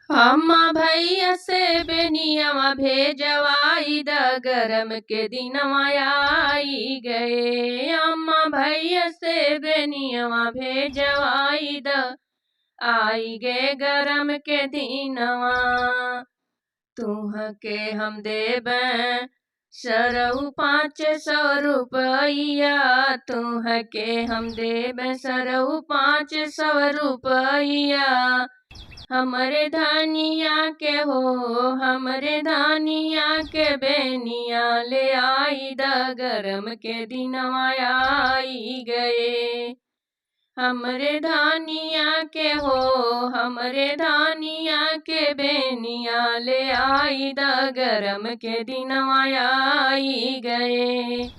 अम्मा भैया से बेनियवा भेजवाई द गरम के दिनवा आई गए। अम्मा भैया से बेनियवा भेजवाई द आई गे गरम के दिनवा। तुह के हम देबे सरऊ 500 रुपया, तुह के हम देबे सरऊ 500 रुपया। हमरे धानिया के हो, हमरे धानिया के बेनिया ले आई द गरम के दिनवा आई गए। हमरे धानिया के हो, हमरे धानिया के बेनिया ले आई द गरम के दिनवा आई गए।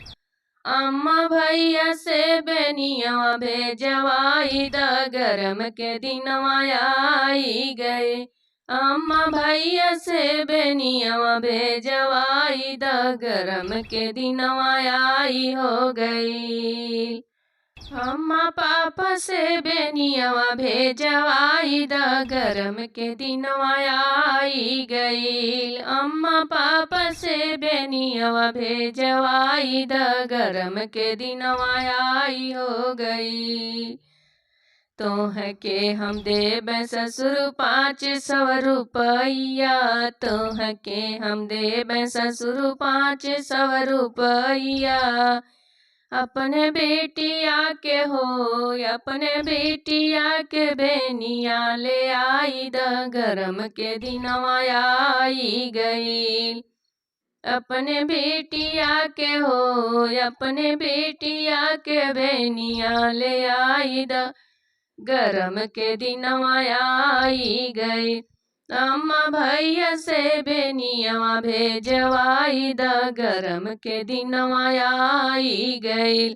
अम्मा भैया से बेनिया भेजवाई द गरम के दिनवा आई गए। अम्मा भैया से बेनिया भेजवाई द गरम के दिनवा आई हो गई। अम्मा पापा से बेनिया भेजवाई द गरम के दिनवा आई गई। अम्मा पापा से बेनिया भेजवाई द गरम के दिनवा आई हो गई। तोह के हम देबे ससुर 500 रुपया, तोह के हम देबे ससुर 500 रुपया। अपने बेटिया के हो, अपने बेटिया के बेनिया ले आई द गरम के दिनवा आई गई। अपने बेटिया के हो, अपने बेटिया के बेनिया ले आई द गरम के दिनवा आई गई। अम्मा भैया से बेनिया भेजवाई द गरम के दिनवा आई गई।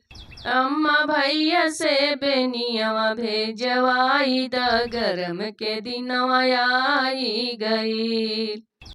अम्मा भैया से बेनिया भेजवाई द गरम के दिनवा आई गई।